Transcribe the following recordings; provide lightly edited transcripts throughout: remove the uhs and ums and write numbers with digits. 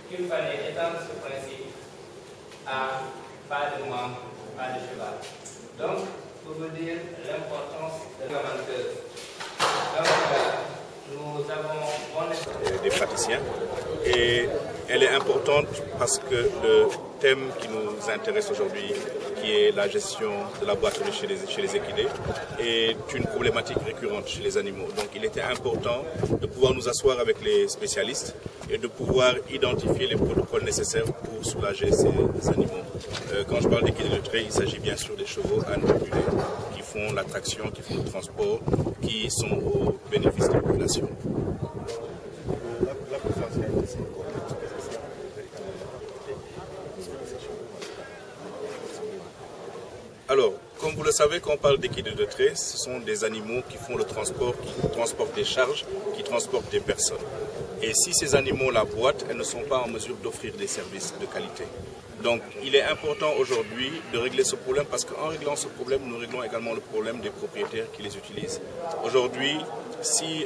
qu'il fallait étendre ce principe à pas de membres, pas de cheval. Donc, pour vous dire l'importance de la menteuse. Donc, nous avons des praticiens et elle est importante parce que le thème qui nous intéresse aujourd'hui, qui est la gestion de la boîterie chez les équidés, est une problématique récurrente chez les animaux. Donc il était important de pouvoir nous asseoir avec les spécialistes et de pouvoir identifier les protocoles nécessaires pour soulager ces animaux. Quand je parle d'équidés de trait, il s'agit bien sûr des chevaux animalculés qui font la traction, qui font le transport, qui sont au bénéfice de la population. Alors, comme vous le savez, quand on parle d'équidés de trait, ce sont des animaux qui font le transport, qui transportent des charges, qui transportent des personnes. Et si ces animaux la boitent, elles ne sont pas en mesure d'offrir des services de qualité. Donc, il est important aujourd'hui de régler ce problème parce qu'en réglant ce problème, nous réglons également le problème des propriétaires qui les utilisent. Aujourd'hui, si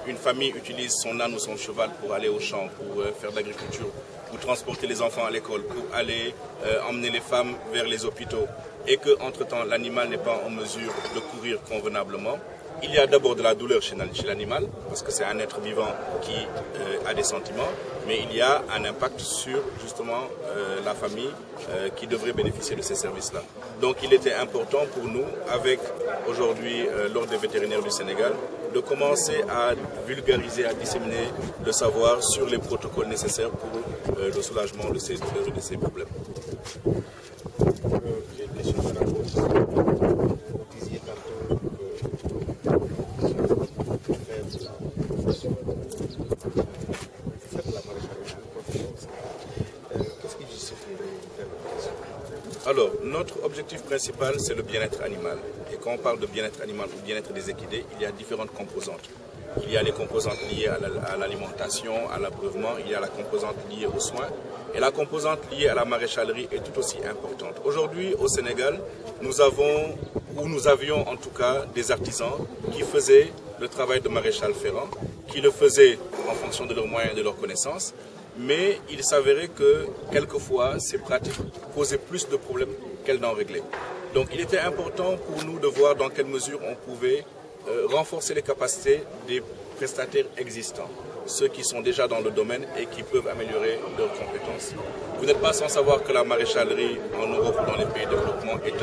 une famille utilise son âne ou son cheval pour aller au champ, pour faire de l'agriculture, pour transporter les enfants à l'école, pour aller emmener les femmes vers les hôpitaux, et qu'entre-temps l'animal n'est pas en mesure de courir convenablement, il y a d'abord de la douleur chez l'animal, parce que c'est un être vivant qui a des sentiments, mais il y a un impact sur justement la famille qui devrait bénéficier de ces services-là. Donc il était important pour nous, avec aujourd'hui l'Ordre des vétérinaires du Sénégal, de commencer à vulgariser, à disséminer le savoir sur les protocoles nécessaires pour le soulagement de ces douleurs et de ces problèmes. Alors, notre objectif principal, c'est le bien-être animal. Et quand on parle de bien-être animal ou bien-être des équidés, il y a différentes composantes. Il y a les composantes liées à l'alimentation, à l'abreuvement, il y a la composante liée aux soins. Et la composante liée à la maréchalerie est tout aussi importante. Aujourd'hui, au Sénégal, nous avions en tout cas des artisans qui faisaient le travail de maréchal ferrant, qui le faisaient en fonction de leurs moyens et de leurs connaissances. Mais il s'avérait que quelquefois, ces pratiques posaient plus de problèmes qu'elles n'en réglaient. Donc il était important pour nous de voir dans quelle mesure on pouvait renforcer les capacités des prestataires existants, ceux qui sont déjà dans le domaine et qui peuvent améliorer leurs compétences. Vous n'êtes pas sans savoir que la maréchalerie en Europe ou dans les pays de développement est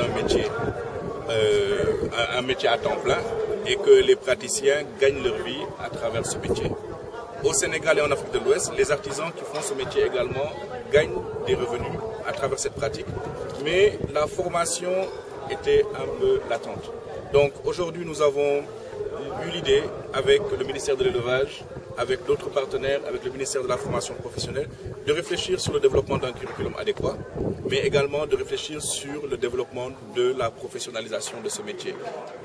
un métier à temps plein et que les praticiens gagnent leur vie à travers ce métier. Au Sénégal et en Afrique de l'Ouest, les artisans qui font ce métier également gagnent des revenus à travers cette pratique, mais la formation était un peu latente. Donc aujourd'hui, nous avons eu l'idée, avec le ministère de l'Élevage, avec d'autres partenaires, avec le ministère de la Formation professionnelle, de réfléchir sur le développement d'un curriculum adéquat, mais également de réfléchir sur le développement de la professionnalisation de ce métier.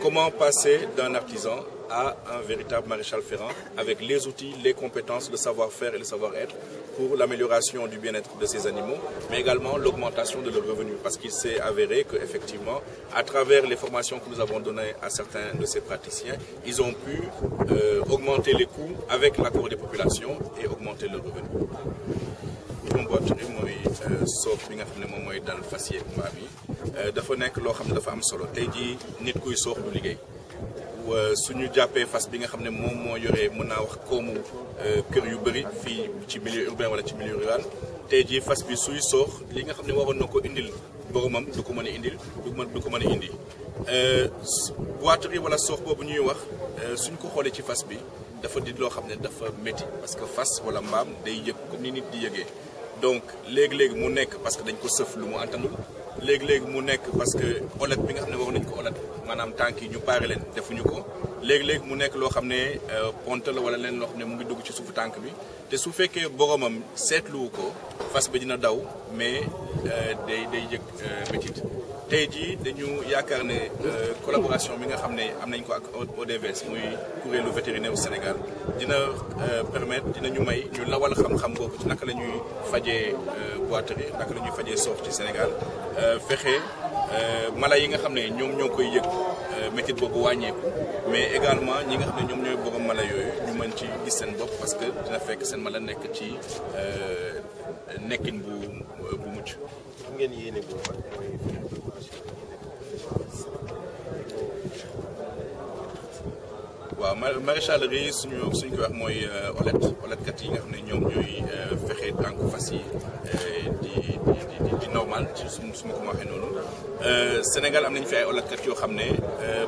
Comment passer d'un artisan à un véritable maréchal ferrant avec les outils, les compétences, le savoir-faire et le savoir-être pour l'amélioration du bien-être de ces animaux, mais également l'augmentation de leurs revenus. Parce qu'il s'est avéré qu'effectivement, à travers les formations que nous avons données à certains de ces praticiens, ils ont pu augmenter les coûts avec l'accord des populations et augmenter leurs revenus. soof bi nga xam ne moom mooy dal fas yeeg mbaam yi dafa nekk loo xam ne dafa am solo tey jii nit kuy soox du liggéey suñu jàppee fas bi nga xam ne moom moo yoree mën naa wax koomu kër yu bëri fii ci milieu urbain wala ci milieu rural tey jii fas bi suy soox li nga xam ne waroon na ko indil boromam du ko mën a indil du ko mën a indi boiterie wala soox boobu ñuy wax suñ ko xoolee ci fas bi dafa di loo xam ne dafa métti parce que fas wala mbaam day yëg comme ni nit di yëgee donc léegi-léegi mu nekk parce que dañ ko sëf lu mu antanul léegi-léegi mu nekk parce que olet bi nga xam ne war nañ ko olet maanaam tànk yi ñu paare leen defuñu ko léegi-léegi mu nekk loo xam ne ponte la wala leen loo xam ne mu ngi dugg ci suufu tànk bi te su fekkee boromam seetluwu ko fas bi dina daw mais day yëg métit tey jii dañu yaakaar ne collaboration bi nga xam ne am nañ ko ak ODVS muy kuréelu vétérinaire au Sénégal dina permettre dinañu may ñu lawal xam-xam boobu ci naka la ñuy fajee boiterie naka la ñuy fajee soox ci Sénégal fexe mala yi nga xam ne ñoom ñoo koy yëg métit boobu wàññeeku mais également ñi nga xam ne ñoom ñooy borom mala yooyu ñu mën mën ci gis seen bopp parce que dina fekk seen mala nekk ci nekkin bu mucc. am ngeen yéene bu mag mooy waaw maraîchalerie suñu ko wax mooy oletkat yi nga xam ne ñoom ñooy fexe tànku fas yi di normal ci su ma ko waxee noonu Sénégal am nañu fi ay oletkat yoo xam ne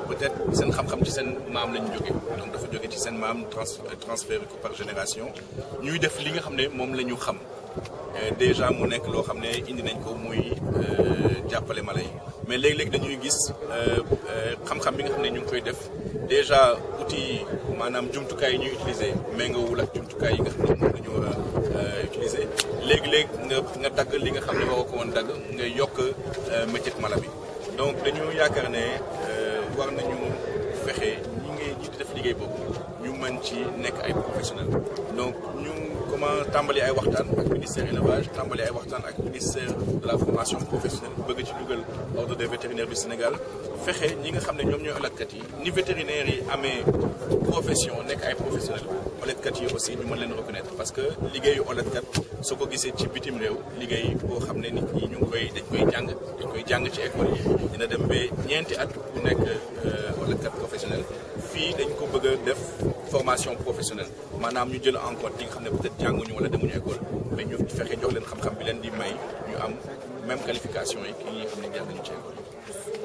peut-être seen xam-xam ci seen maam lañu jóge donc dafa jóge ci seen maam transféré ko par génération ñuy def li nga xam ne moom la ñu xam déjà mu nekk loo xam ne indi nañ ko muy jàppale mala yi mais léegi-léegi dañuy gis xam-xam bi nga xam ne ñu ngi koy def déjà outils maanaam jumtukaay yi ñuy utiliser méngoowul ak jumtukaay yi nga xam ne moom la ñu war a utiliser léegi-léegi nga dagg li nga xam ne waroo ko woon dagg nga yokk métier mala bi donc dañu yaakaar ne war nañu fexe ñi di def liggéey boobu ñu mën ci nekk ay professionnels donc ñu comment tàmbali ay waxtaan ak ministère élevage tàmbali ay waxtaan ak ministère de la formation professionnelle bëgg ci dugal ordre des vétérinaires du Sénégal fexe ñi nga xam ne ñoom ñooy oletkat yi ni vétérinaires yi amee profession nekk ay professionnels oletkat yi aussi ñu mën leen reconnaître parce que liggéeyu oletkat soo ko gisee ci bitim réew liggéey boo xam ne nit ñi dañ koy jàng ci école yi dina dem ba ñeenti at bu nekk oletkat professionnel fii dañ ko bëgg a def formation professionnelle maanaam ñu jël en compte ñi nga xam ne peut-être jànguñu wala demuñu école mais ñu fexe jox leen xam-xam bi leen di may ñu am même qualification yi ki nga xam ne jàng nañu ci école yi